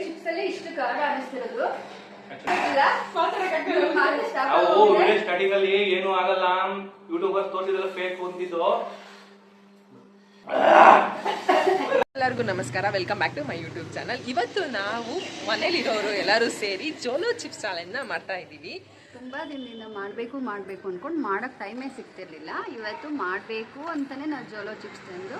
Chips ಅಲ್ಲಿ ಇಷ್ಟು ಖಾರ ಅನಿಸ್ತಿರೋದು. ಸ್ಟಾರ್ಟಿಂಗ್ ಅಲ್ಲಿ ಏನು ಆಗಲ್ಲ, ಯೂಟ್ಯೂಬರ್ಸ್ ತೋರಿಸಿದ್ರೆ ಫೇಕ್ ಅಂತಿದ್ದು. ಎಲ್ಲರಿಗೂ ನಮಸ್ಕಾರ, welcome back to my YouTube channel. ಇವತ್ತು ನಾವು ಮನೇಲಿರೋರು ಎಲ್ಲರೂ ಸೇರಿ ಜೋಲೋ ಚಿಪ್ಸ್ ಚಾಲೆಂಜ್ನ ಮಾಡ್ತಾ ಇದ್ದೀವಿ. ತುಂಬಾ ದಿನದಿಂದ ಮಾಡಬೇಕು ಅನ್ಕೊಂಡು ಮಾಡೋಕ್ಕೆ ಟೈಮೇ ಸಿಗ್ತಿರ್ಲಿಲ್ಲ. ಇವತ್ತು ಮಾಡಬೇಕು ಅಂತಾನೆ ನಾವು ಜೋಲೋ ಚಿಪ್ಸ್ ತಂದು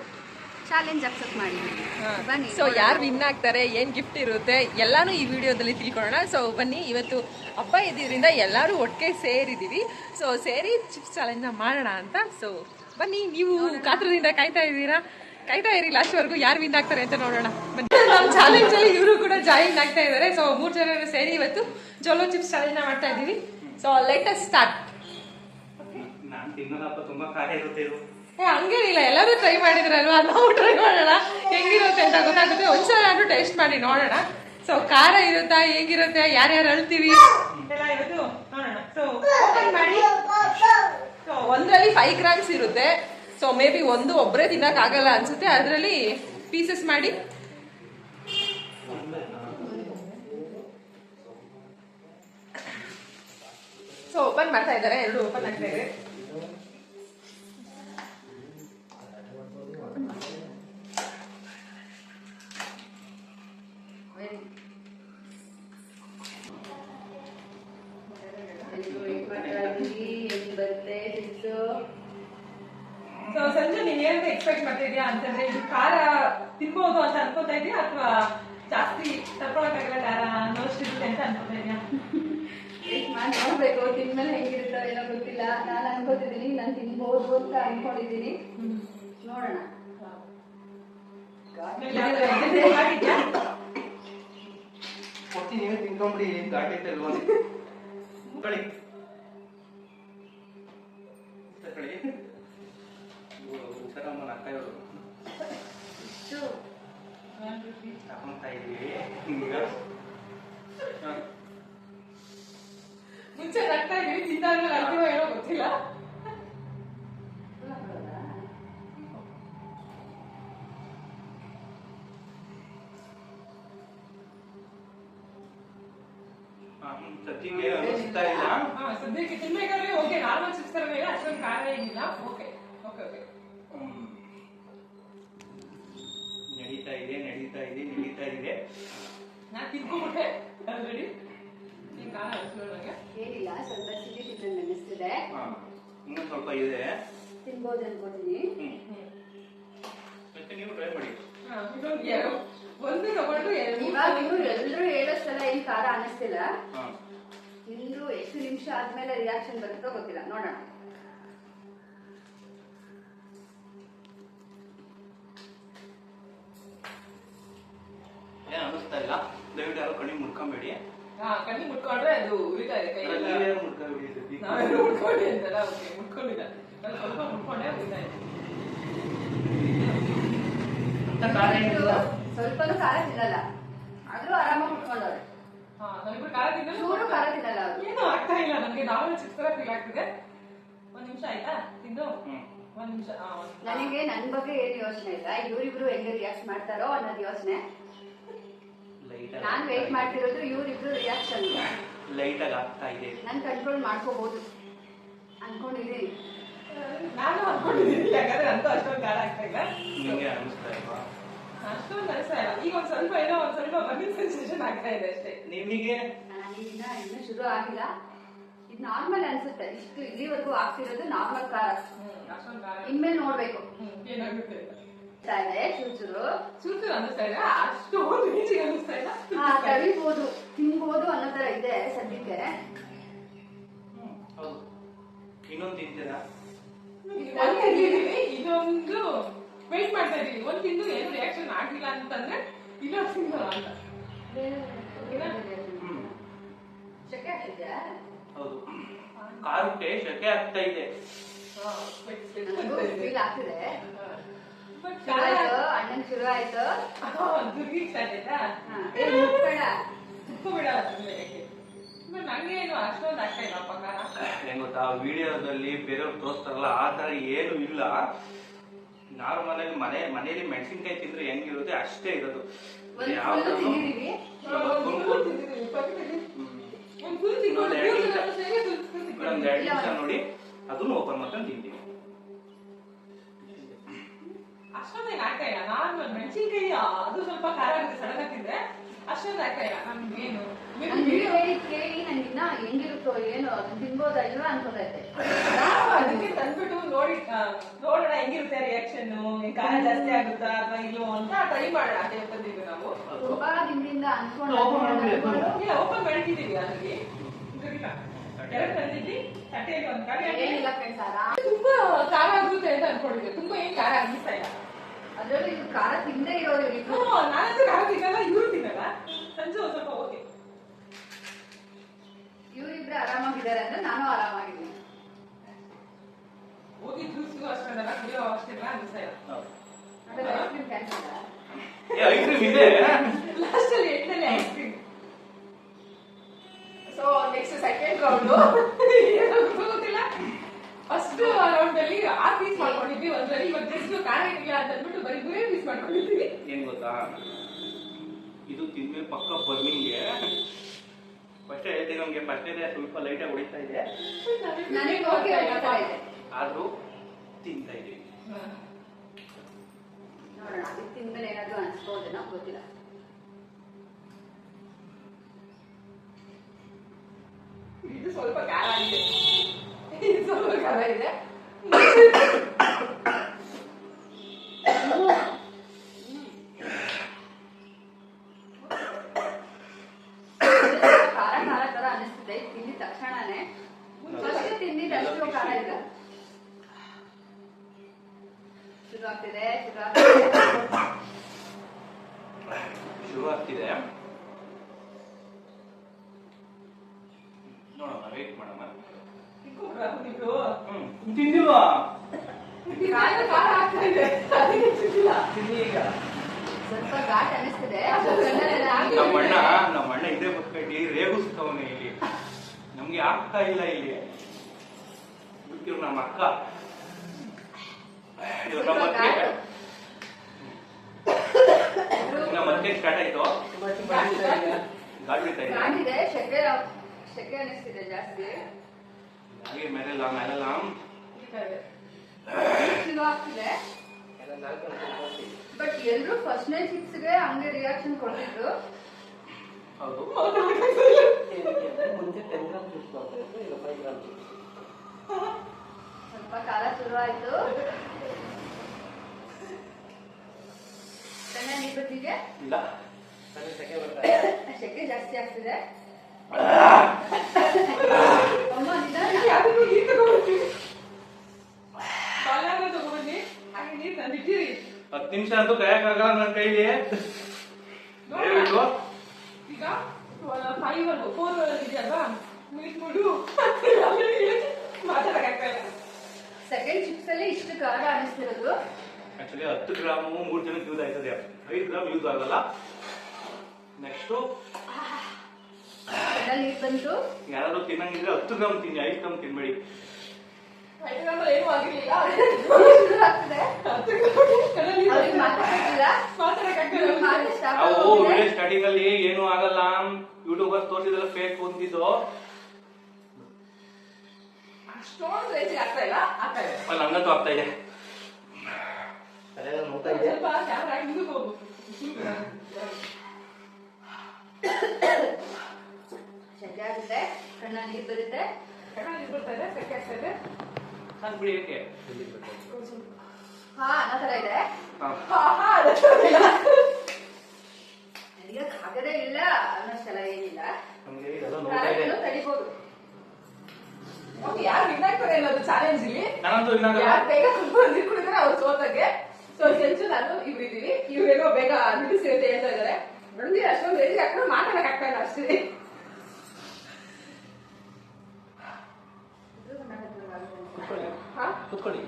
ಚಾಲೆಂಜ್ ಅಕ್ಸೆಪ್ಟ್ ಮಾಡಿದ್ದೀವಿ. ಬನ್ನಿ, ಸೊ ಯಾರು ವಿನ್ ಆಗ್ತಾರೆ, ಏನು ಗಿಫ್ಟ್ ಇರುತ್ತೆ ಎಲ್ಲಾನು ಈ ವಿಡಿಯೋದಲ್ಲಿ ತಿಳ್ಕೊಳ್ಳೋಣ. ಸೊ ಬನ್ನಿ, ಇವತ್ತು ಹಬ್ಬ ಇದ್ದಿದ್ದರಿಂದ ಎಲ್ಲರೂ ಒಟ್ಟಿಗೆ ಸೇರಿದ್ದೀವಿ. ಸೊ ಸೇರಿ ಚಿಪ್ಸ್ ಚಾಲೆಂಜ್ನ ಮಾಡೋಣ ಅಂತ. ಸೊ ಬನ್ನಿ, ನೀವು ಕಾತ್ರದಿಂದ ಕಾಯ್ತಾ ಇರಿ ಲಾಸ್ಟ್ವರೆಗೂ ಯಾರು ವಿನ್ ಆಗ್ತಾರೆ ಅಂತ ನೋಡೋಣ. ಬನ್ನಿ, ನಮ್ಮ ಚಾಲೆಂಜಲ್ಲಿ ಇವರು ಕೂಡ ಜಾಯಿನ್ ಆಗ್ತಾ ಇದ್ದಾರೆ. ಸೊ 3 ಜನ ಸೇರಿ ಇವತ್ತು ಜೋಲೋ ಚಿಪ್ಸ್ ಚಾಲೆಂಜ್ನ ಮಾಡ್ತಾ ಇದ್ದೀವಿ. So let us start. ನಾನು ತಿನ್ನೋದಪ್ಪ, ತುಂಬಾ ಖಾರ ಇರುತ್ತೆ ಇದು. ಹಂಗೇನಿಲ್ಲ, ಎಲ್ಲರೂ ಟ್ರೈ ಮಾಡಿದ್ರಲ್ವಾ, ನಾವು ಟ್ರೈ ಮಾಡೋಣ ಹೆಂಗಿರುತ್ತೆ ಅಂತ ಗೊತ್ತಾಗುತ್ತೆ. ಒಂದ್ಸಲ ನಾನು ಟೇಸ್ಟ್ ಮಾಡಿ ನೋಡೋಣ. ಸೊ ಖಾರ ಇರುತ್ತಾ, ಹೇಗಿರುತ್ತೆ, ಯಾರ್ಯಾರು ಅಳ್ತೀವಿ ಎಲ್ಲ ಇವತ್ತು ನೋಡೋಣ. ಸೊ ಓಪನ್ ಮಾಡಿ. ಸೊ ಒಂದ್ರಲ್ಲಿ 5 ಗ್ರಾಮ್ಸ್ ಇರುತ್ತೆ. ಸೊ ಮೇ ಬಿ ಒಬ್ಬರೇ ತಿನ್ನಕ್ ಆಗಲ್ಲ ಅನ್ಸುತ್ತೆ, ಅದರಲ್ಲಿ ಪೀಸಸ್ ಮಾಡಿ. ಸೊ ಓಪನ್ ಮಾಡ್ತಾ ಇದ್ದಾರೆ, 2 ಓಪನ್ ಆಗ್ತಾ ಇದೆ. ಸೊ ಸಂಜೆ ನೀನ್ ಏನಂತ ಎಕ್ಸ್ಪೆಕ್ಟ್ ಮಾಡ್ತಿದ್ಯಾ ಅಂತಂದ್ರೆ, ಇದು ಖಾರ ತಿನ್ಬಹುದು ಅಂತ ಅನ್ಕೋತಾ ಇದೀಯಾ ಅಥವಾ ಜಾಸ್ತಿ ತಡ್ಕೊಳಕ್ಕಾಗಲ್ಲ ಖಾರ ಅನ್ನೋಷ್ಟಿರುತ್ತೆ ಅಂತ ಅನ್ಕೋತಾ ಇದೀಯಾ? ನೋಡ್ಬೇಕು, ತಿನ್ಮೇಲೆ ಹೆಂಗಿರುತ್ತೋ ಏನೋ ಗೊತ್ತಿಲ್ಲ. ನಾನು ಅನ್ಕೋತಿದ್ದೀನಿ ನಾನು ತಿನ್ಬಹುದು ಅಂತ ಅನ್ಕೊಂಡಿದ್ದೀನಿ. ನೋಡೋಣ. ನೀವೇ ತಿನ್ಕೊಂಬಿಡಿ, ಘಾಟಿ ಐತೆ ಅಲ್ವಾ? ಕಳಿ ಹುಷಾರಮ್ಮನ ಅಕ್ಕಯ್ಯವರು ತಗೊಂತಾ ಇದೀವಿ. ಮುಂಚೆ ನಗ್ತಾ ಇದೀವಿ, ತಿಂದಾದ್ಮೇಲೆ ಅರ್ಥ ಏನೋ ಗೊತ್ತಿಲ್ಲ. ಸದ್ಯಕ್ಕೆ ಅನಿಸ್ತಾ ಇಲ್ಲ. ಸದ್ಯಕ್ಕೆ ತಿನ್ಬೇಕಾದ್ರೆ ಓಕೆ, ನಾರ್ಮಲ್ ಚಿಪ್ಸ್ ತರ ಬೇಗ ಅಷ್ಟೊಂದು ಖಾರ ಏನಿಲ್ಲ. Okay okay okay. ನಡೀತಾ ಇದೆ. ನಾನು ತಿನ್ಕೊಂಡ್ಬಿಟ್ಟೆ ಆಲ್ರೆಡಿ. ನೀನ್ ಖಾರ ಅನಿಸ್ಕೊಳ್ಳೋ ನನಗೆ ಏನಿಲ್ಲ, ಸ್ವಲ್ಪ ಸಿಹಿ ತಿನ್ನಂಗೆ ಅನಿಸ್ತಿದೆ. ಇನ್ನೊಂದು ಸ್ವಲ್ಪ ಇದೆ, ತಿನ್ಬೋದು ಅನ್ಕೋತೀನಿ. ಮತ್ತೆ ನೀವು ಟ್ರೈ ಮಾಡಿ. ಒಂದು ತಗೊಂಡು ಇವಾಗ ಎಲ್ರು ಹೇಳೋಷ್ಟೆಲ್ಲ ಏನ್ ಖಾರ ಅನಿಸ್ತಿಲ್ಲ. ಇನ್ನು ಎಷ್ಟು ನಿಮಿಷ ಆದ್ಮೇಲೆ ರಿಯಾಕ್ಷನ್ ಬರುತ್ತೋ ಗೊತ್ತಿಲ್ಲ, ನೋಡೋಣ. ಏನ್ ಅನಿಸ್ತಾ ಇಲ್ಲ, ದಯವಿಟ್ಟು ಯಾರು ಕಣ್ಣಿ ಮುಡ್ಕೊಂಬೇಡಿ. ಕಣ್ಣಿ ಮುಟ್ಕೊಂಡ್ರೆ ಅದು ಉರಿತಾ ಇದೆ ಕೈಯಲ್ಲಿ. ನಾವೆಲ್ಲ ಮುಟ್ಕೊಂಡಿ ಅಂತಲ್ಲ, ಓಕೆ ಮುಟ್ಕೊಂಡಿಲ್ಲ. ನಾನು ಸ್ವಲ್ಪ ಮುಟ್ಕೊಂಡೆ ಉರಿತಾ ಇದೆ. ಸ್ವಲ್ಪನೂ ಖಾರ ತಿನ್ನಲ್ಲ, ಆದ್ರೂ ಆರಾಮಾಗಿ ಮುಟ್ಕೊಂಡವ್ರೆ. ನಾವಿಬ್ರು ಖಾರ ತಿನ್ನಲ್ಲ, ಚೂರು ಖಾರ ತಿನ್ನಲ್ಲ. ಏನು ಆಗ್ತಾ ಇಲ್ಲ ನನಗೆ, ನಾರ್ಮಲ್ ಚಿಪ್ಸ್ ತರ ಫೀಲ್ ಆಗ್ತಿದೆ. 1 ನಿಮಿಷ ಆಯ್ತಾ ತಿಂದು? 1 ನಿಮಿಷ. ನನಗೆ ನನ್ ಬಗ್ಗೆ ಏನು ಯೋಚನೆ ಇಲ್ಲ, ಇವರಿಬ್ರು ಹೆಂಗೆ ರಿಯಾಕ್ಟ್ ಮಾಡ್ತಾರೋ ಅನ್ನೋದು ಯೋಚನೆ. ನಾನ್ ವೇಟ್ ಮಾಡ್ತಿರೋದು ಇವರಿಬ್ರು ರಿಯಾಕ್ಷನ್. ಲೈಟ್ ಆಗಿ ಆಗ್ತಾ ಇದೆ. ನಾನು ಕಂಟ್ರೋಲ್ ಮಾಡ್ಕೋಬಹುದು ಅನ್ಕೊಂಡಿದ್ದೀನಿ. ನಾನು ಅನ್ಕೊಂಡಿದ್ದೀನಿ, ಯಾಕಂದ್ರೆ ಅಂತೂ ಅಷ್ಟೊಂದು ಖಾರ ಆಗ್ತಾ ಇಲ್ಲ. ನಿಮ್ಗೆ ಅನಿಸ್ತಾ ಇಲ್ವಾ? ಅಷ್ಟೊಂದು ಅನಿಸ್ತಾ ಇಲ್ಲ. ಈಗ ಒಂದ್ ಸ್ವಲ್ಪ ಬರ್ನಿಂಗ್ ಸೆನ್ಸೇಷನ್ ಆಗ್ತಾ ಇದೆ ಅಷ್ಟೇ. ನಿಮಗೆ ಇನ್ನ ಶುರು ಆಗಿಲ್ಲ, ಇದು ನಾರ್ಮಲ್ ಅನ್ಸುತ್ತೆ. ಇಷ್ಟು ಇಲ್ಲಿವರೆಗೂ ಆಗ್ತಿರೋದು ನಾರ್ಮಲ್ ಖಾರ. ಅಷ್ಟೊಂದು ಖಾರ ಇನ್ಮೇಲೆ ನೋಡ್ಬೇಕು ಏನಾಗುತ್ತೆ. ಚೂರು ಅನಿಸ್ತಾ ಇಲ್ಲ, ಅಷ್ಟೊಂದು ರೇಂಜಿಗೆ ಅನಿಸ್ತಾ ಇಲ್ಲ. ತಡಿಬಹುದು, ತಿನ್ಬಹುದು ಅನ್ನೋ ತರ ಇದೆ ಸದ್ಯಕ್ಕೆ. ಹೌದು, ಇನ್ನೊಂದು ತಿಂತೀರಾ? ಇದೊಂದು ವೇಟ್ ಮಾಡ್ತಾ ಇದೀವಿ. ಒಂದು ತಿಂದು ಏನು ರಿಯಾಕ್ಷನ್ ಆಗಿಲ್ಲ ಅಂತಂದ್ರೆ ಇನ್ನೊಂದು ತಿನ್ನಲ್ಲ ಅಂತ. ಶೆಕೆ ಆಗ್ತಿದ್ಯಾ? ಹೌದು, ಖಾರಕ್ಕೆ ಶೆಕೆ ಆಗ್ತಾ ಇದೆ. ಫೀಲ್ ಆಗ್ತಿದೆ. ಅಣ್ಣನ್ ಶುರು ಆಯ್ತು, ದುರ್ಗಿ ಸ್ಟಾರ್ಟ್ ಆಯ್ತಾ? ತುಪ್ಪ ನಂಗೆ ಏನು ಅಷ್ಟೊಂದು ಆಗ್ತಾ ಇಲ್ಲಪ್ಪ ಖಾರ. ಹೆಂಗ್ ಗೊತ್ತಾ, ವಿಡಿಯೋದಲ್ಲಿ ಬೇರೆಯವ್ರು ತೋರಿಸ್ತಾರಲ್ಲ ಆ ತರ ಏನು ಇಲ್ಲ. ನಾರ್ಮಲ್ ಆಗಿ ಮನೆಯಲ್ಲಿ ಮೆಣಸಿನ್ಕಾಯಿ ತಿಂದ್ರೆ ಹೆಂಗಿರುತ್ತೆ ಅಷ್ಟೇ ಇರೋದು. ಒಂದು ಯಾವ ಫುಲ್ಲು ಥರನೂ ತಿಂದಿದ್ದೀವಿ. ಒಂದ್ 2 ನಿಮಿಷ ನೋಡಿ ಅದನ್ನು ಓಪನ್ ಮಾಡ್ಕೊಂಡು ತಿಂತೀವಿ. ಅಷ್ಟೊಂದೇನು ಹಾಕಯ್ಯ, ನಾರ್ಮಲ್ ಮೆಣಸಿನ್ಕಾಯಿ ಅದು ಸ್ವಲ್ಪ ಖಾರ ಆಗುತ್ತೆ ಸಡನ್ ಆಗ್ತಿದ್ರೆ, ಅಷ್ಟೊಂದು ಹಾಕಯ್ಯ. ನಮ್ಗೇನು ನನ್ ವಿಡಿಯೋ ಕೇಳಿ ನಂಗಿನ್ನ ಹೆಂಗಿರುತ್ತೋ ಏನೋ ಅದನ್ನ ತಿನ್ಬೋದಲ್ವಾ ಅನ್ಕೋತೈತೆ. ನಾವು ಅದಕ್ಕೆ ತಂದ್ಬಿಟ್ಟು ನೋಡೋಣ ಹೆಂಗಿರುತ್ತೆ ರಿಯಾಕ್ಷನ್, ಖಾರ ಜಾಸ್ತಿ ಆಗುತ್ತಾ ಅಥವಾ ಇಲ್ವೋ ಅಂತ ಟ್ರೈ ಮಾಡೋಣ ಅಂತ ಹೇಳ್ತಿದ್ವಿ ನಾವು. ತುಂಬಾ ದಿನದಿಂದ ಇಲ್ಲ, ಓಪನ್ ಮಾಡಿಟ್ಟಿದೀವಿ ಅಲ್ಲಿ. ಎರಡು ತಂದಿದ್ವಿ, ತಟ್ಟೆಯಲ್ಲಿ ಒಂದು ಖಾಲಿ ಏನಿಲ್ಲ ಫ್ರೆಂಡ್ಸ್, ಆರಾಮ್. ತುಂಬಾ ಖಾರ ಆಗುತ್ತೆ ಅಂತ ಅನ್ಕೊಂಡಿದ್ವಿ. ತುಂಬಾ ಏನ್ ಖಾರ ಅನ್ನಿಸ್ತಾ ಇಲ್ಲ. ಅದ್ರಲ್ಲೂ ಇದು ಖಾರ ತಿಂದೇ ಇರೋರು ಇವ್ರು. ನಾನಂತೂ ಖಾರ ತಿನ್ನಲ್ಲ, ಇವ್ರು ತಿನ್ನಲ್ಲ. ಸಂಜೆ ಒಂದ್ ಸ್ವಲ್ಪ ಓಕೆ. ಇವ್ರಿಬ್ರೆ ಆರಾಮಾಗಿದ್ದಾರೆ ಅಂದ್ರೆ ನಾನು ಆರಾಮಾಗಿದ್ದೀನಿ. ಹೋಗಿ ಜ್ಯೂಸು ಅಷ್ಟೊಂದಲ್ಲ, ಕುಡಿಯೋ ಅಷ್ಟೆಲ್ಲ ಅನ್ನಿಸ್ತಾ ಇಲ್ಲ. ಆಮೇಲೆ ice cream cancel. Ice cream ಇದೆ ಲಾಸ್ಟ್ ಅಲ್ಲಿ ಎಂಟನೇ ice cream. So next second round ಗೊತ್ತಿಲ್ಲ. ಫಸ್ಟ್ ರೌಂಡ್ ಅಲ್ಲಿ 6 ಪೀಸ್ ಮಾಡ್ಕೊಂಡಿದ್ವಿ ಒಂದ್ರಲ್ಲಿ. ಇವಾಗ ಜಸ್ಟ್ ಖಾರ ಇಲ್ಲ ಅಂತ ಅಂದ್ಬಿಟ್ಟು ಬರೀ 3 ಪೀಸ್ ಮಾಡ್ಕೊಂಡಿದ್ವಿ. ಏನ್ ಗೊತ್ತಾ, ಇದು ತಿಂದ್ಮೇಲೆ ಪಕ್ಕ ಬರ್ನಿಂಗ್ಗೆ ಫಸ್ಟ್ ಹೇಳ್ತೀನಿ, ನಮ್ಗೆ ಫಸ್ಟ್ ಸ್ವಲ್ಪ ಲೈಟ್ ಆಗಿ ಹೊಡಿತಾ ಇದೆ, ನನಗೆ ಓಕೆ ಆಗ್ತಾ ಇದೆ. ಆದ್ರೂ ತಿಂತಾ ಇದೀವಿ. ನೋಡೋಣ ಇದು ತಿಂದ್ಮೇಲೆ ಏನಾದ್ರು ಅನ್ಸ್ಬೋದೇನೋ ಗೊತ್ತಿಲ್ಲ. ಇದು ಸ್ವಲ್ಪ ಖಾರ ಇದೆ, ಇದು ಸ್ವಲ್ಪ ಖಾರ ಇದೆ. ಖಾರ ಖಾರ ತರ ಅನಿಸ್ತಿದೆ ತಿಂದಿದ ತಕ್ಷಣನೇ. ಫಸ್ಟ್ ತಿಂದಿದ್ದು ಅಷ್ಟು ಖಾರ ಇಲ್ಲ. ಶುರು ಆಗ್ತಿದೆ ಶುರು ಆಗ್ತಿದೆ. ನೋಡೋಣ, ವೇಟ್ ಮಾಡೋಣ. ತಿಂದಿಲ್ವಾ? ಖಾರ ಆಗ್ತಾ ಇದೆ, ಅದಕ್ಕೆ ತಿಂದಿಲ್ಲ. ತಿನ್ನಿ ಈಗ. ಸ್ವಲ್ಪ ಘಾಟ್ ಅನಿಸ್ತಿದೆ. ನಮ್ಮ ಅಣ್ಣ ಇದೇ ಬದುಕಿ ರೇಗಿಸ್ತವನೆ ಇಲ್ಲಿ. ನಮ್ಗೆ ಆಗ್ತಾ ಇಲ್ಲ ಇಲ್ಲಿ. ಬಿಟ್ಟಿರು ನಮ್ಮ ಅಕ್ಕ, ಮತ್ತೆ ಸ್ಟಾರ್ಟ್ ಆಯ್ತು. ಗಾಡಿ ಬಿಡ್ತಾ ಇದೆ, ಘಾಟಿದೆ, ಶೆಕೆ ಅನಿಸ್ತಿದೆ ಜಾಸ್ತಿ. ಹಾಗೆ ಮೇಲೆಲ್ಲ ಶುರು ಆಗ್ತಿದೆ. ಬಟ್ ಎಲ್ರು ಫಸ್ಟ್ ನೈಟ್ 6ಗೆ ಹಂಗೆ ರಿಯಾಕ್ಷನ್ ಕೊಡ್ತಿದ್ರು. ಹೌದು. ಸ್ವಲ್ಪ ಕಾಲ ಶುರು ಆಯ್ತು. ನೀರ್ ಬತ್ತಿಗೆ ಇಲ್ಲ, ಶೆಕೆ ಜಾಸ್ತಿ ಆಗ್ತಿದೆ. ಅಮ್ಮ ನಿಧಾನ. ಅದಕ್ಕೂ ನೀರು ತಗೊಂಡ್ಬರ್ತೀವಿ, ಬಾಲ್ಯಾಗ ತಗೊಂಡ್ಬನ್ನಿ. ಹಾಗೆ ನೀರು ತಂದಿಟ್ಟಿರಿ. 10 ನಿಮಿಷ ಅಂತೂ ಕಾಯಕ್ಕಾಗಲ್ಲ ನನ್ನ ಕೈಲಿ. ದಯವಿಟ್ಟು ಈಗ 4 ಇದೆಯಲ್ವಾ, ಮೀಟ್ಬಿಡು. ಮಾತಾಡಕ್ಕಾಗ್ತಾ ಇಲ್ಲ. ಸೆಕೆಂಡ್ ಚಿಪ್ಸ್ ಅಲ್ಲಿ ಇಷ್ಟು ಖಾರ ಅನಿಸ್ತಿರೋದು. ಆಕ್ಚುಲಿ 10 ಗ್ರಾಮು 3 ಜನಕ್ಕೆ ಯೂಸ್ ಆಯ್ತದೆ, 5 ಗ್ರಾಮ್ ಯೂಸ್ ಆಗಲ್ಲ. ನೆಕ್ಸ್ಟ್ ನೀರ್ ಬಂತು. ಯಾರಾದ್ರೂ ತಿನ್ನಂಗಿದ್ರೆ 10 ಗ್ರಾಮ್ ತಿನ್ನಿ, 5 ಗ್ರಾಮ್ ತಿನ್ಬೇಡಿ. ಏನೂ ಆಗಿರ್ಲಿಲ್ಲ. ಶುರು ಆಗ್ತಿದೆ. ಅವ್ರಿಗೆ ಮಾತಾಡ್ತಿಲ್ಲ. ಅವು ವಿಡಿಯೋ ಸ್ಟಾರ್ಟಿಂಗ್ ಅಲ್ಲಿ ಏನು ಆಗಲ್ಲ, ಯೂಟ್ಯೂಬರ್ಸ್ ತೋರಿಸಿದ್ರೆ ಫೇಕ್ ಅಂತಿದ್ದು. ಅಷ್ಟೊಂದು ರೇಂಜಿಗೆ ಆಗ್ತಾ ಇಲ್ಲ, ಆಗ್ತಾ ಇದೆ. ನಂಗಂತೂ ಆಗ್ತಾ ಇದೆ. ಸ್ವಲ್ಪ ಕ್ಯಾಮ್ರಾ ಹಿಂದಕ್ಕೆ ಹೋಗು. ಶೆಕೆ ಆಗುತ್ತೆ, ಕಣ್ಣ ನೀರ್ ಬರುತ್ತೆ. ಕಣ್ಣಲ್ಲಿ ಬರ್ತಾ ಇದೆ, ಸೆಕೆ ಆಗ್ತಾ ಇದೆ. ನಾನು ಬಿಡಿ ಏಕೆ ಹಾ ಅನ್ನೋ ತರ ಇದೆ. ನನಗೆ ಆಗದೇ ಇಲ್ಲ ಅನ್ನೋಷ್ಟೆಲ್ಲ ಏನಿಲ್ಲ. ನಮ್ಗೆ ಇದೆಲ್ಲ ನೋಡ್ತಾ ಇದೆ. ತಡಿಬಹುದು. ಯಾರು ವಿನ್ ಆಗ್ತಾರೆ ಅನ್ನೋದು ಚಾಲೆಂಜ್ ಇಲ್ಲಿ. ನಾನಂತೂ ಯಾರು ಬೇಗ ನೀರು ಕುಡಿದ್ರೆ ಅವ್ರು ಸೋತಂಗೆ. ಸೊ ಸಂಜು ನಾನು ಇವ್ರಿದ್ದೀವಿ, ಇವ್ರೇನೋ ಬೇಗ ನಿಲ್ಲಿಸಿ ಅಂತ ಹೇಳ್ತಾ ಇದಾರೆ. ನೋಡಿ ಅಷ್ಟೊಂದು ರೇಂಜ್ ಹಾಕೊಂಡು ಮಾತಾಡಕ್ ಆಗ್ತಾ ಇಲ್ಲ ಅಷ್ಟೇ. ಕುತ್ಕೊಳ್ಳಿ.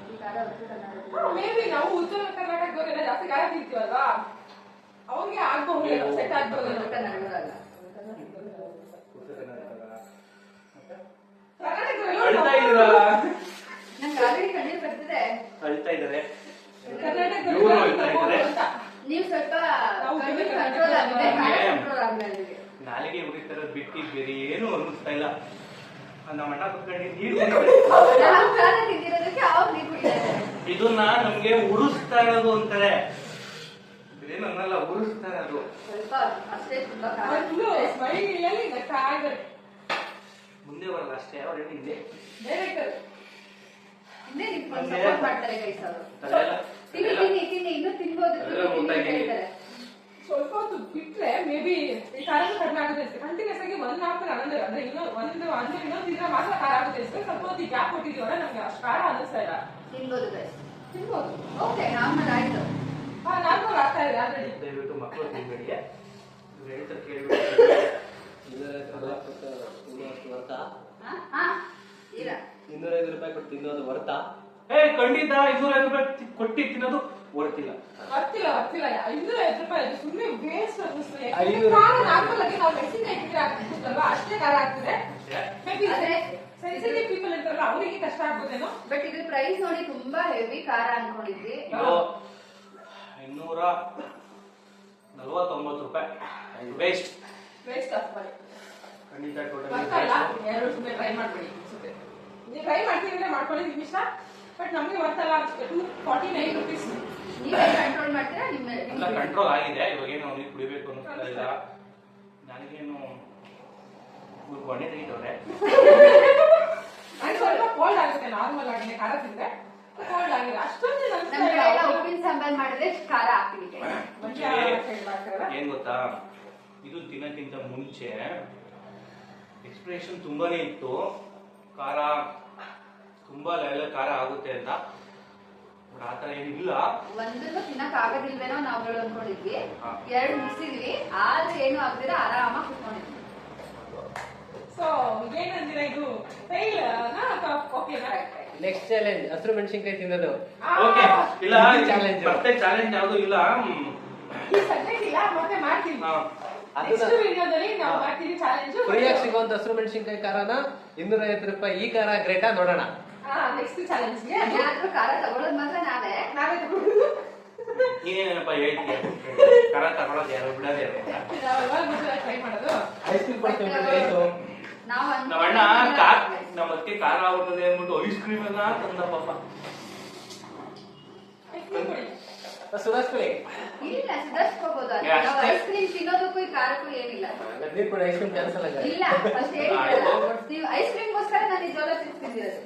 ಮೇಬಿ ನಾವು ಉತ್ತರ ಕರ್ನಾಟಕದವರೆಲ್ಲ ಜಾಸ್ತಿ ಖಾರ ತಿಂತೀವಲ್ವಾ, ಅವ್ರಿಗೆ ಆಗ್ಬಹುದು, ಸೆಟ್ ಆಗ್ಬಹುದು. ಅಳ್ತಾ ಇದ್ದೀರಾ? ನಂಗೆ ಆಲ್ರೆಡಿ ಕಣ್ಣೀರ್ ಬರ್ತಿದೆ. ಅಳ್ತಾ ಇದ್ದಾರೆ. ಕರ್ನಾಟಕದಲ್ಲಿ ಇವ್ರು ಅಳ್ತಾ ಇದ್ದಾರೆ. ನೀವು ಸ್ವಲ್ಪ ಕಂಟ್ರೋಲ್ ಆಗಿದೆ, ಕಂಟ್ರೋಲ್ ಆಗಲಿಲ್ಲ. ನಾಲಿಗೆ ಉರಿತರ ಬಿಟ್ಟು ಬೇರೆ ಏನು ಅನ್ನಿಸ್ತಾ ಇಲ್ಲ. ನಮ್ಮ ಅಣ್ಣ ಕುತ್ಕೊಂಡು ನೀರು ನಾವು ಖಾರ ತಿಂದಿರೋದಕ್ಕೆ ಅವ್ರು ನೀರು ಕುಡಿತಾರೆ. ಇದನ್ನ ನಮ್ಗೆ ಉರಿಸ್ತಾ ಇರೋದು ಅಂತಾರೆ. ಏನನ್ನಲ್ಲ, ಉರಿಸ್ತಾ ಇರೋದು. ಸ್ವಲ್ಪ ಅಷ್ಟೇ, ತುಂಬಾ ಖಾರ. ಮುಂದೆ ಬರಲ್ಲ ಅಷ್ಟೇ, ಅವ್ರು ಹಿಂದೆ ಹಿಂದೆ ನಿಂತ್ಕೊಂಡು ಸಪೋರ್ಟ್ ಮಾಡ್ತಾರೆ ಗೈಸ್ ಅವರು. ತಿನ್ನಿ ತಿನ್ನಿ ತಿನ್ನಿ, ಇನ್ನೂ ತಿನ್ಬೋದು. ಸ್ವಲ್ಪ ಹೊತ್ತು ಬಿಟ್ರೆ ಮೇ ಬಿ ಈ ಖಾರ ಕಡಿಮೆ ಆಗುತ್ತೆ ಅಷ್ಟೇ. ಕಂಟಿನ್ಯೂಸ್ ಆಗಿ 1 hour ಅಂದ್ರೆ ಇನ್ನೊಂದು ದಿನ ಮಾತ್ರ ಖಾರ ಆಗುತ್ತೆ ಅಷ್ಟೇ. ಸ್ವಲ್ಪ ಹೊತ್ತು ಗ್ಯಾಪ್ ಕೊಟ್ಟಿದ್ದೀವಲ್ಲ, ನಮ್ಗೆ ಅಷ್ಟು ಖಾರ ಅನ್ನಿಸ್ತಾ ಇಲ್ಲ. ತಿನ್ಬೋದು ಗೈಸ್, ತಿನ್ಬೋದು. ಓಕೆ, ನಾರ್ಮಲ್ ಆಯ್ತು. ನಾರ್ಮಲ್ ಆಗ್ತಾ ಇದೆ ಆಲ್ರೆಡಿ. ದಯವಿಟ್ಟು ಮಕ್ಕಳು ತಿನ್ಬೇಡಿ, ಹೇಳ್ತಾರೆ ಕೇಳಿ. ಇಲ್ಲ 205 ರೂಪಾಯಿ ಕೊಟ್ಟು ತಿನ್ನೋದು ವರ್ತಾ? ಖಂಡಿತ 205 ರೂಪಾಯಿ ಕೊಟ್ಟು ತಿನ್ನೋದು ವರ್ತಿಲ್ಲ. ಬರ್ತಿಲ್ಲ 205 ರೂಪಾಯಿ ಅದು ಸುಮ್ಮನೆ ವೇಸ್ಟ್ ಅನ್ನಿಸ್ತದೆ. 500 ಖಾರ ನಾರ್ಮಲ್ ಆಗಿ ನಾವು ಮೆಣಸಿನಕಾಯಿ ಇಟ್ಟಿದ್ರೆ ಆಗ್ತಿತ್ತಲ್ವಾ, ಅಷ್ಟೇ ಖಾರ ಆಗ್ತದೆ. ಸೆನ್ಸಿಟಿವ್ ಪೀಪಲ್ ಇರ್ತಾರಲ್ಲ ಅವರಿಗೆ ಕಷ್ಟ ಆಗ್ಬೋದೇನೋ. ಬಟ್ ಇದು ಪ್ರೈಸ್ ನೋಡಿ ತುಂಬಾ ಹೆವಿ ಖಾರ ಅನ್ಕೊಂಡಿದ್ವಿ. 249 ರೂಪಾಯಿ ವೇಸ್ಟ್ ಆಫ್ ಮಾಡಿ. ಖಂಡಿತ ಟೋಟಲಿ ಯಾರು ಸುಮ್ಮನೆ ಟ್ರೈ ಮಾಡಬೇಡಿ. ನೀವು ಟ್ರೈ ಮಾಡ್ತೀವಿ ಮಾಡ್ಕೊಳ್ಳಿ, ನಿಮ್ಗೆ ಇಷ್ಟ. ಬಟ್ ನಮಗೆ ಬರ್ತಲ್ಲ 249 rupees. ನೀವೇ ಕಂಟ್ರೋಲ್ ಮಾಡ್ತೀರಾ? ಎಲ್ಲ ಕಂಟ್ರೋಲ್ ಆಗಿದೆ. ಇವಾಗೇನು ಅವ್ನಿಗೆ ಕುಡಿಬೇಕು ಅನ್ನಿಸ್ತಾ ಇಲ್ಲ. ನನಗೇನು ಕೊನೆ ತೆಗಿತವ್ರೆ. ನನಗೆ ಸ್ವಲ್ಪ ಕೋಲ್ಡ್ ಆಗುತ್ತೆ, ನಾರ್ಮಲ್ ಆಗಿ ಖಾರ ತಿಂದ್ರೆ ಕೋಲ್ಡ್ ಆಗಿದೆ. ಅಷ್ಟೊಂದು ಉಪ್ಪಿನ ಸಾಂಬಾರ್ ಮಾಡಿದ್ರೆ ಖಾರ ಹಾಕ್ತೀವಿ. ಏನ್ ಗೊತ್ತಾ, ಇದು ತಿನ್ನಕ್ಕಿಂತ ಮುಂಚೆ ಎಕ್ಸ್ಪ್ರೆಷನ್ ತುಂಬಾನೇ ಇತ್ತು, ಖಾರ ತುಂಬಾ ಲೆವೆಲ್ ಖಾರ ಆಗುತ್ತೆ ಅಂತ. ಆತರ ಏನಿಲ್ಲ. ಒಂದನ್ನು ತಿನ್ನಕ್ ಆಗೋದಿಲ್ವೇನೋ ನಾವುಗಳು ಅನ್ಕೊಂಡಿದ್ವಿ. 2 ಮುಗಿಸಿದ್ವಿ, ಆದ್ರೆ ಏನು ಆಗ್ದಿರ ಆರಾಮಾಗಿ ಕುತ್ಕೊಂಡಿದ್ವಿ. ಸೊ ಏನಂದಿರ, ಇದು ಫೇಲ್ ಓಕೆನಾ? ನೆಕ್ಸ್ಟ್ ಚಾಲೆಂಜ್ ಹಸಿರು ಮೆಣಸಿನಕಾಯಿ ತಿನ್ನೋದು. ಓಕೆ, ಇಲ್ಲ ಚಾಲೆಂಜ್ ಮತ್ತೆ ಚಾಲೆಂಜ್ ಯಾವುದು ಇಲ್ಲ. ಈ ಸಬ್ಜೆಕ್ಟ್ ಇಲ್ಲ, ಮತ್ತೆ ಮಾಡ್ತೀವಿ. ನೆಕ್ಸ್ಟ್ ವಿಡಿಯೋದಲ್ಲಿ ನಾವು ಮಾಡ್ತೀವಿ ಚಾಲೆಂಜ್. ಫ್ರೀಯಾಗಿ ಸಿಗುವಂತ ಹಸಿರು ಮೆಣಸಿನಕಾಯಿ ಖಾರನ 250 ರೂಪಾಯಿ. ಈ ಖಾರ ಗ್ರೇಟಾ ನೋಡೋಣ. ನೆಕ್ಸ್ಟ್ ಚಾಲೆಂಜ್ ಯಾರಾದ್ರೂ ಖಾರ ತಗೊಳ್ಳೋದು ಮಾತ್ರ ನಾವೇ ತಗೊಳ್ಳೋದು. ನೀನೇನಪ್ಪ ಹೇಳ್ತೀಯ, ಖಾರ ತಗೊಳ್ಳೋದು ಯಾರು ಬಿಡೋದೇ ಟ್ರೈ ಮಾಡೋದು. ಐಸ್ ಕ್ರೀಮ್ ಕೊಡ್ತೀವಿ. ನಮ್ಮ ಅಣ್ಣ ನಮ್ಮ ಅದಕ್ಕೆ ಖಾರ ಆಗುತ್ತದೆ ಅಂದ್ಬಿಟ್ಟು ಐಸ್ ಕ್ರೀಮ್ ಎಲ್ಲ ತಂದ ಪಾಪ. ಸುಧಾರಿಸ್ಕೊಳ್ಳಿ. ಇಲ್ಲ, ಸುಧಾರಿಸ್ಕೋಬಹುದು. ಐಸ್ ಕ್ರೀಮ್ ತಿನ್ನೋದಕ್ಕೂ ಈ ಖಾರಕ್ಕೂ ಏನಿಲ್ಲ. ನೀರು ಕೂಡ ಐಸ್ ಕ್ರೀಮ್ ಕ್ಯಾನ್ಸಲ್ ಆಗ. ಇಲ್ಲ, ಫಸ್ಟ್ ಹೇಳಿದ್ರಲ್ಲ, ನೀವು ಐಸ್ ಕ್ರೀಮ್ಗೋಸ್ಕರ ನಾನು ಈ ಜೋಳ ಚಿಪ್ಸ್ ತಿಂದಿರೋದು.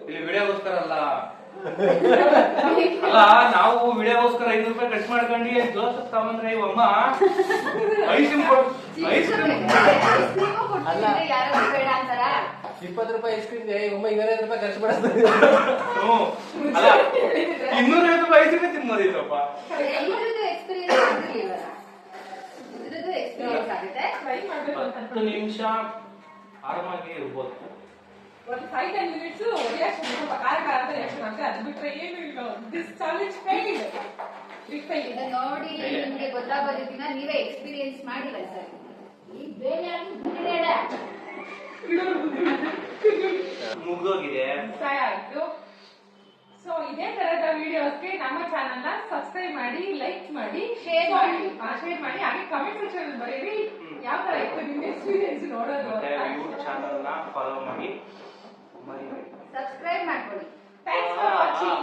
ಇಲ್ಲಿ ವಿಡಿಯೋಗೋಸ್ಕರ ಅಲ್ಲ, ನಾವು ವಿಡಿಯೋಗೋಸ್ಕರ 5 ರೂಪಾಯಿ ಖರ್ಚು ಮಾಡ್ಕೊಂಡು ಜೋಸಫ್ ತಗೊಂಡ್ರೆ ಇವಮ್ಮ ಐಸ್ ಕ್ರೀಮ್ ಅಲ್ಲ, ಯಾರು ಬೇಡ ಅಂತಾರ. 20 ರೂಪಾಯಿ ಐಸ್ ಕ್ರೀಮ್ 250 ರೂಪಾಯಿ ಖರ್ಚು ಮಾಡಿಸ್ತಾರೆ. ಅಲ್ಲ, 250 ರೂಪಾಯಿ ಐಸ್ ಕ್ರೀಮ್ ತಿನ್ಬೋದಿತ್ತಪ್ಪ. ಇದ್ರದ್ದು ಎಕ್ಸ್ಪೀರಿಯನ್ಸ್ ಆಗಿರ್ಲಿಲ್ಲ, ಇದ್ರದ್ದು ಎಕ್ಸ್ಪೀರಿಯನ್ಸ್ ಆಗುತ್ತೆ. ಟ್ರೈ ಮಾಡಬೇಕು ಅಂತ 10 ನಿಮಿಷ ಆರಾಮಾಗಿ ಇರ್ಬೋದು. ಒಂದು 5-10 minutes ರಿಯಾಕ್ಷನ್, ಸ್ವಲ್ಪ ಖಾರ ಖಾರ ಅಂತ ರಿಯಾಕ್ಷನ್ ಆಗ್ತದೆ. ಅದು ಬಿಟ್ರೆ ಏನು ಇಲ್ಲ. This challenge failed. ಇದು ನೋಡಿ ನಿಮ್ಗೆ ಗೊತ್ತಾಗೋದು ದಿನ ನೀವೇ ಎಕ್ಸ್ಪೀರಿಯನ್ಸ್ ಮಾಡಿಲ್ಲ ಸರ್. ಈ ಬೇರೆ ಮುಗ್ದೋಗಿದೆ. ಆಯ್ತು. ಸೊ ಇದೇ ತರದ ವಿಡಿಯೋಸ್ಗೆ ನಮ್ಮ ಚಾನಲ್ ನ ಸಬ್ಸ್ಕ್ರೈಬ್ ಮಾಡಿ, ಲೈಕ್ ಮಾಡಿ, ಶೇರ್ ಮಾಡಿ, ಹಾಗೆ ಕಮೆಂಟ್ ಸೆಕ್ಷನ್ ಬರೀರಿ ಯಾವ ತರ ಇತ್ತು ನಿಮ್ಮ ಎಕ್ಸ್ಪೀರಿಯನ್ಸ್ ನೋಡೋದು. ಯೂಟ್ಯೂಬ್ ಚಾನಲ್ ನ ಫಾಲೋ ಮಾಡಿ, ಸಬ್ಸ್ಕ್ರೈಬ್ ಮಾಡ್ಕೊಳ್ಳಿ. Thanks for watching.